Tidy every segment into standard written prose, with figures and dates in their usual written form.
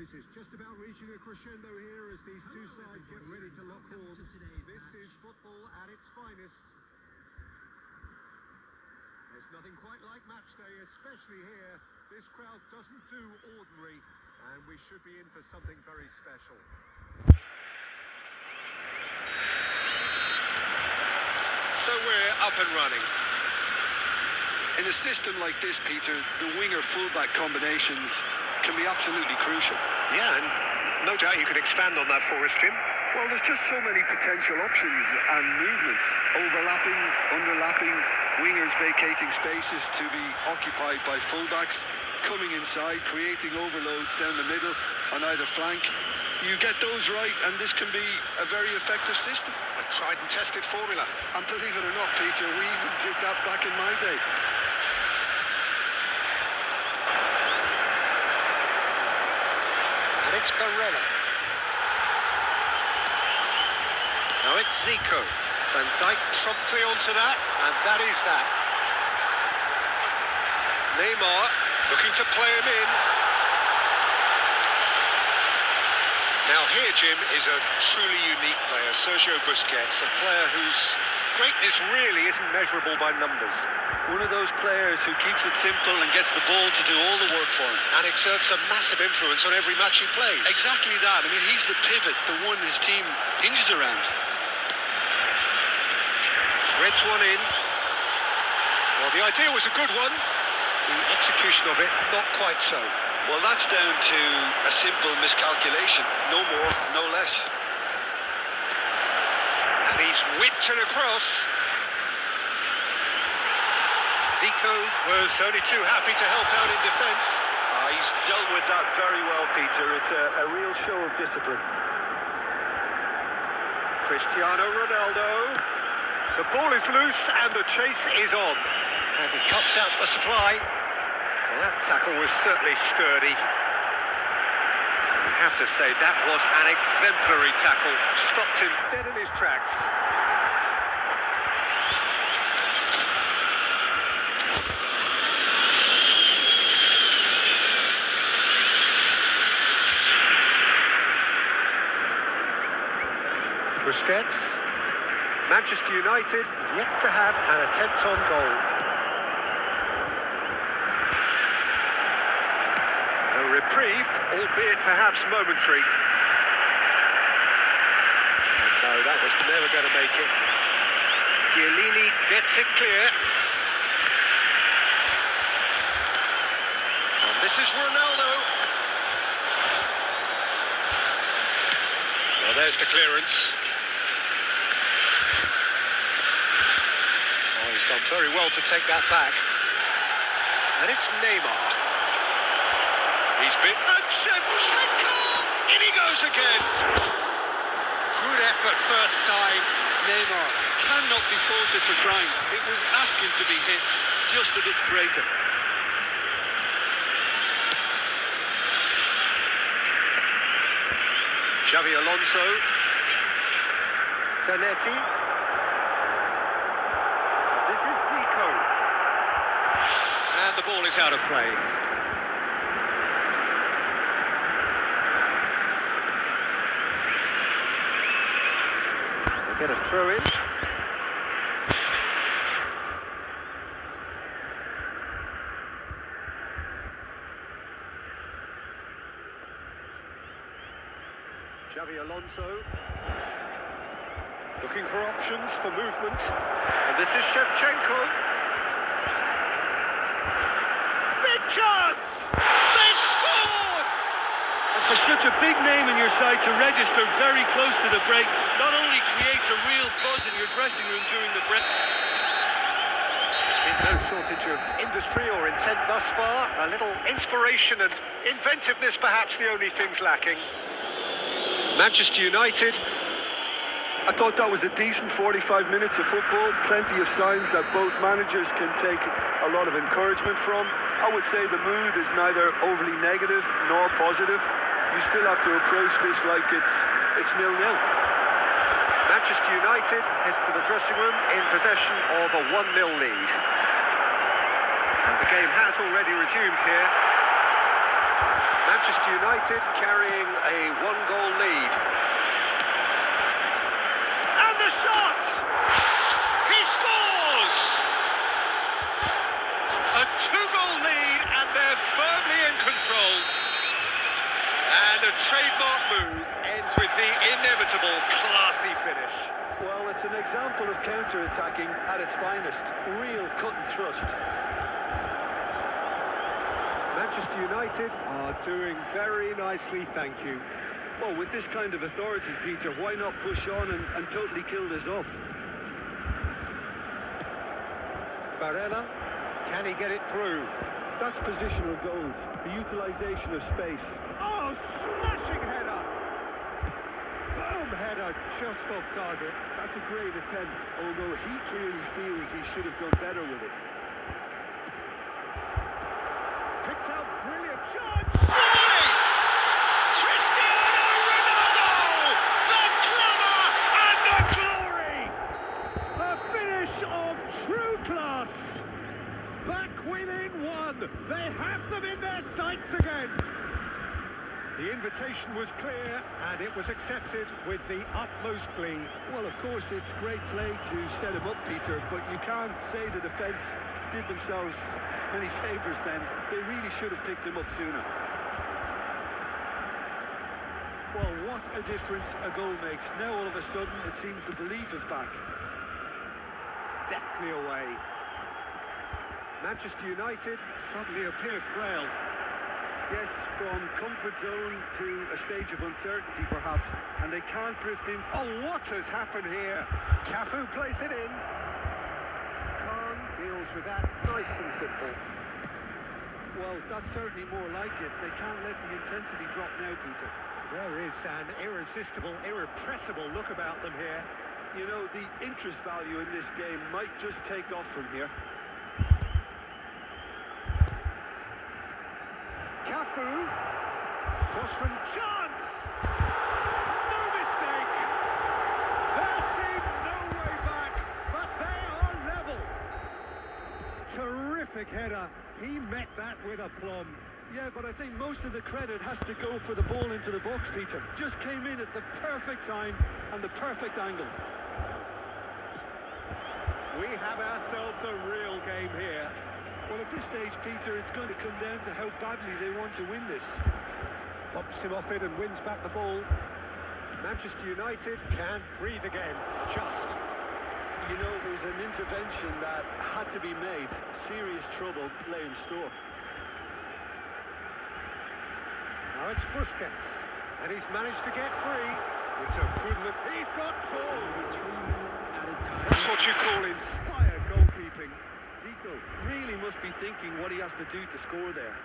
noises just about reaching a crescendo here as these two sides get ready to lock horns. This is football at its finest. There's nothing quite like match day, especially here. This crowd doesn't do ordinary, and we should be in for something very special. So we're up and running. In a system like this, Peter, the winger-fullback combinations can be absolutely crucial. Yeah, and no doubt you could expand on that for us, Jim. Well, there's just so many potential options and movements. Overlapping, underlapping, wingers vacating spaces to be occupied by fullbacks, coming inside, creating overloads down the middle on either flank. You get those right, and this can be a very effective system. A tried and tested formula. And believe it or not, Peter, we even did that back in my day. And it's Barella. Now it's Zico. Van Dijk promptly onto that, and that is that. Neymar looking to play him in. Now here, Jim, is a truly unique player, Sergio Busquets, a player whose greatness really isn't measurable by numbers. One of those players who keeps it simple and gets the ball to do all the work for him. And exerts a massive influence on every match he plays. Exactly that. I mean, he's the pivot, the one his team hinges around. Threads one in. Well, the idea was a good one. The execution of it, not quite so. Well, that's down to a simple miscalculation. No more, no less. And he's whipped it across. Zico was only too happy to help out in defence. He's dealt with that very well, Peter. It's a real show of discipline. Cristiano Ronaldo. The ball is loose and the chase is on. And he cuts out the supply. Well, that tackle was certainly sturdy. You have to say that was an exemplary tackle. Stopped him dead in his tracks. Busquets. Manchester United yet to have an attempt on goal. A reprieve, albeit perhaps momentary. And no, that was never going to make it. Chiellini gets it clear. And this is Ronaldo. Well, there's the clearance. Oh, he's done very well to take that back. And it's Neymar. He's been... And Shevchenko! In he goes again! Good effort first time. Neymar cannot be faulted for trying. It was asking to be hit just a bit straighter. Xavi Alonso. Zanetti. This is Zico. And the ball is out of play. They get a throw in. Xavi Alonso. Looking for options for movement. And this is Shevchenko. Big chance! They've scored! And for such a big name in your side to register very close to the break, not only creates a real buzz in your dressing room during the break. There's been no shortage of industry or intent thus far. A little inspiration and inventiveness, perhaps the only things lacking. Manchester United. I thought that was a decent 45 minutes of football. Plenty of signs that both managers can take a lot of encouragement from. I would say the mood is neither overly negative nor positive. You still have to approach this like it's 0-0. Manchester United head for the dressing room in possession of a 1-0 lead. And the game has already resumed here. Manchester United carrying a one-goal lead. And the shot! He scores! A two-goal lead, and they're firmly in control. And a trademark move ends with the inevitable classy finish. Well, it's an example of counter-attacking at its finest. Real cut and thrust. Manchester United are doing very nicely, thank you. Well, with this kind of authority, Peter, why not push on and totally kill this off? Barella, can he get it through? That's positional goals, the utilisation of space. Oh, smashing header! Boom header, just off target. That's a great attempt, although he clearly feels he should have done better with it. Picks out brilliant chance! Surely! Cristiano Ronaldo! The glamour and the glory! A finish of true class! Back within one! They have them in their sights again! The invitation was clear and it was accepted with the utmost glee. Well, of course, it's great play to set him up, Peter, but you can't say the defence did themselves many favours then. They really should have picked him up sooner. Well, what a difference a goal makes. Now all of a sudden it seems the belief is back. Deftly away. Manchester United suddenly appear frail. Yes, from comfort zone to a stage of uncertainty perhaps, and they can't drift into... Oh, what has happened here? Cafu plays it in. Khan deals with that nice and simple. Well, that's certainly more like it. They can't let the intensity drop now, Peter. There is an irresistible, irrepressible look about them here. You know, the interest value in this game might just take off from here. Cafu, cross from chance! No mistake! There seemed no way back, but they are level. Terrific header. He met that with aplomb. Yeah, but I think most of the credit has to go for the ball into the box, Peter. Just came in at the perfect time and the perfect angle. We have ourselves a real game here. Well, at this stage, Peter, it's going to come down to how badly they want to win this. Bumps him off it and wins back the ball. Manchester United can't breathe again. Just. You know, there was an intervention that had to be made. Serious trouble lay in store. Now it's Busquets, and he's managed to get free. It's a good look. He's got two. That's what you call inspired goalkeeping. Zico really must be thinking what he has to do to score there.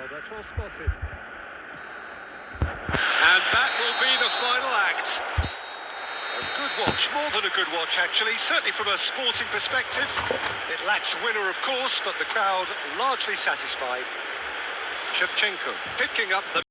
Oh, that's well spotted. And that will be the final act. A good watch, more than a good watch actually, certainly from a sporting perspective. It lacks winner of course, but the crowd largely satisfied. Shevchenko picking up the